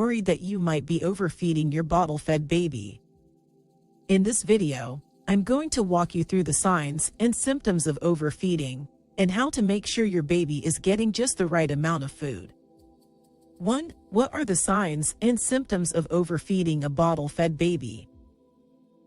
worried that you might be overfeeding your bottle-fed baby. In this video, I'm going to walk you through the signs and symptoms of overfeeding and how to make sure your baby is getting just the right amount of food. 1. What are the signs and symptoms of overfeeding a bottle-fed baby?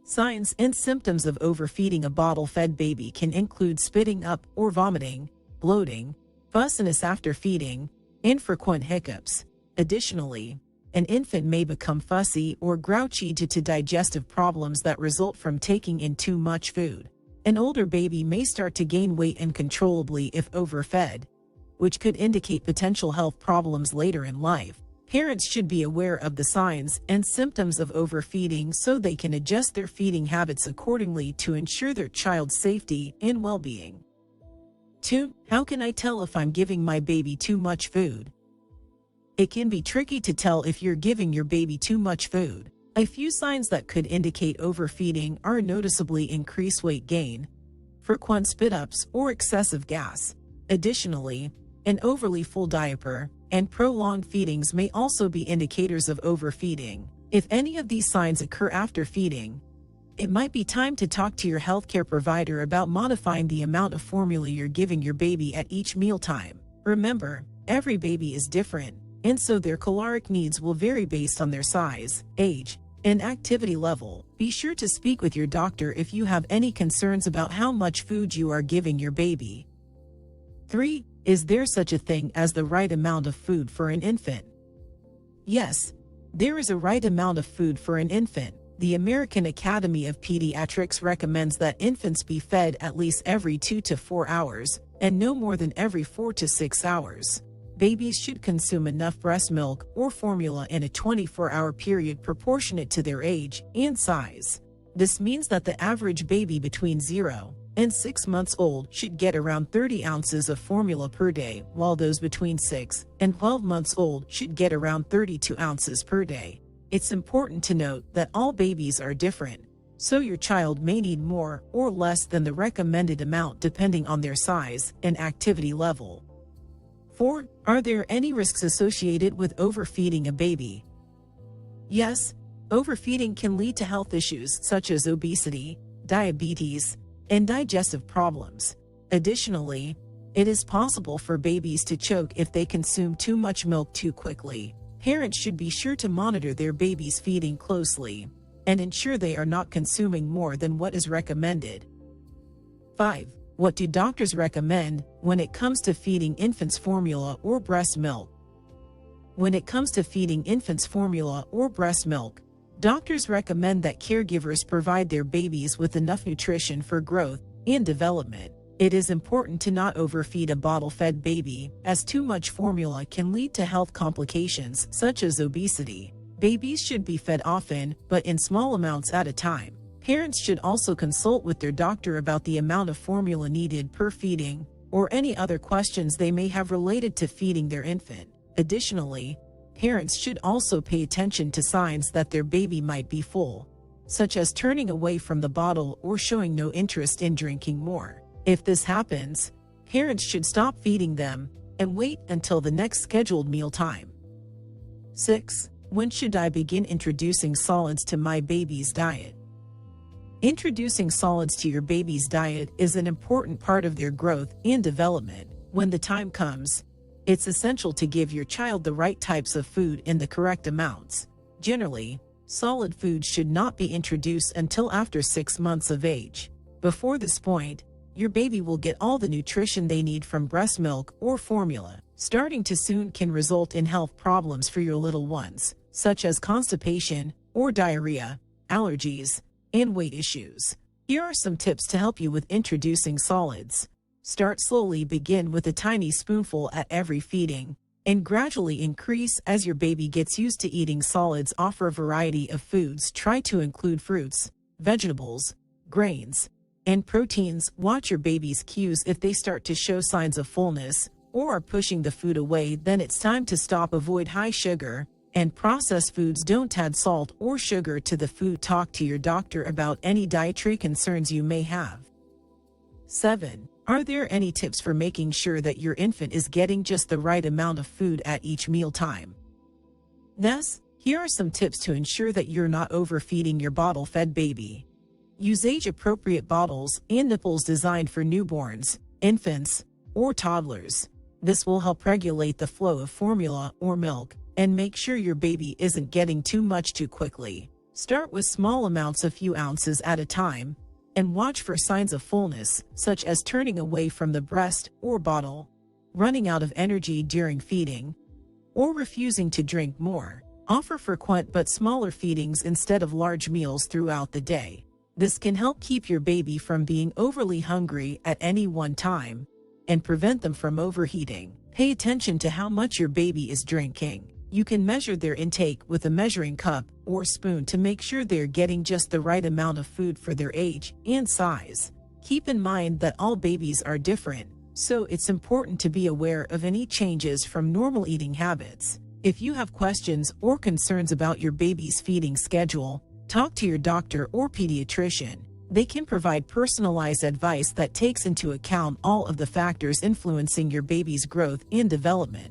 Signs and symptoms of overfeeding a bottle-fed baby can include spitting up or vomiting, bloating, fussiness after feeding, infrequent hiccups. Additionally, an infant may become fussy or grouchy due to digestive problems that result from taking in too much food. An older baby may start to gain weight uncontrollably if overfed, which could indicate potential health problems later in life. Parents should be aware of the signs and symptoms of overfeeding so they can adjust their feeding habits accordingly to ensure their child's safety and well-being. 2. How can I tell if I'm giving my baby too much food? It can be tricky to tell if you're giving your baby too much food. A few signs that could indicate overfeeding are noticeably increased weight gain, frequent spit-ups, or excessive gas. Additionally, an overly full diaper and prolonged feedings may also be indicators of overfeeding. If any of these signs occur after feeding, it might be time to talk to your healthcare provider about modifying the amount of formula you're giving your baby at each mealtime. Remember, every baby is different, and so their caloric needs will vary based on their size, age, and activity level. Be sure to speak with your doctor if you have any concerns about how much food you are giving your baby. 3. Is there such a thing as the right amount of food for an infant? Yes, there is a right amount of food for an infant. The American Academy of Pediatrics recommends that infants be fed at least every 2 to 4 hours, and no more than every 4 to 6 hours. Babies should consume enough breast milk or formula in a 24-hour period proportionate to their age and size. This means that the average baby between 0 and 6 months old should get around 30 ounces of formula per day, while those between 6 and 12 months old should get around 32 ounces per day. It's important to note that all babies are different, so your child may need more or less than the recommended amount depending on their size and activity level. 4. Are there any risks associated with overfeeding a baby? Yes, overfeeding can lead to health issues such as obesity, diabetes, and digestive problems. Additionally, it is possible for babies to choke if they consume too much milk too quickly. Parents should be sure to monitor their baby's feeding closely and ensure they are not consuming more than what is recommended. 5. What do doctors recommend when it comes to feeding infants formula or breast milk? When it comes to feeding infants formula or breast milk, doctors recommend that caregivers provide their babies with enough nutrition for growth and development. It is important to not overfeed a bottle-fed baby, as too much formula can lead to health complications such as obesity. Babies should be fed often, but in small amounts at a time. Parents should also consult with their doctor about the amount of formula needed per feeding, or any other questions they may have related to feeding their infant. Additionally, parents should also pay attention to signs that their baby might be full, such as turning away from the bottle or showing no interest in drinking more. If this happens, parents should stop feeding them and wait until the next scheduled meal time. 6. When should I begin introducing solids to my baby's diet? Introducing solids to your baby's diet is an important part of their growth and development. When the time comes, it's essential to give your child the right types of food in the correct amounts. Generally, solid foods should not be introduced until after 6 months of age. Before this point, your baby will get all the nutrition they need from breast milk or formula. Starting too soon can result in health problems for your little ones, such as constipation or diarrhea, allergies, and weight issues. Here are some tips to help you with introducing solids. Start slowly. Begin with a tiny spoonful at every feeding, and gradually increase as your baby gets used to eating solids. Offer a variety of foods. Try to include fruits, vegetables, grains, and proteins. Watch your baby's cues. If they start to show signs of fullness or are pushing the food away, then it's time to stop. Avoid high sugar and processed foods. Don't add salt or sugar to the food. Talk to your doctor about any dietary concerns you may have. 7. Are there any tips for making sure that your infant is getting just the right amount of food at each mealtime? Yes, Here are some tips to ensure that you're not overfeeding your bottle-fed baby. Use age-appropriate bottles and nipples designed for newborns, infants, or toddlers. This will help regulate the flow of formula or milk and make sure your baby isn't getting too much too quickly. Start with small amounts, a few ounces at a time, and watch for signs of fullness, such as turning away from the breast or bottle, running out of energy during feeding, or refusing to drink more. Offer frequent but smaller feedings instead of large meals throughout the day. This can help keep your baby from being overly hungry at any one time and prevent them from overheating. Pay attention to how much your baby is drinking. You can measure their intake with a measuring cup or spoon to make sure they're getting just the right amount of food for their age and size. Keep in mind that all babies are different, so it's important to be aware of any changes from normal eating habits. If you have questions or concerns about your baby's feeding schedule, talk to your doctor or pediatrician. They can provide personalized advice that takes into account all of the factors influencing your baby's growth and development.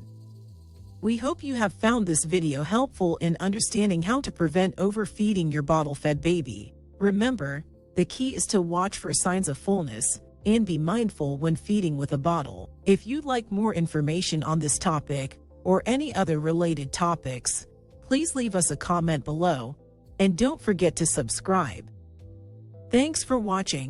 We hope you have found this video helpful in understanding how to prevent overfeeding your bottle-fed baby. Remember, the key is to watch for signs of fullness and be mindful when feeding with a bottle. If you'd like more information on this topic or any other related topics, please leave us a comment below, and don't forget to subscribe. Thanks for watching.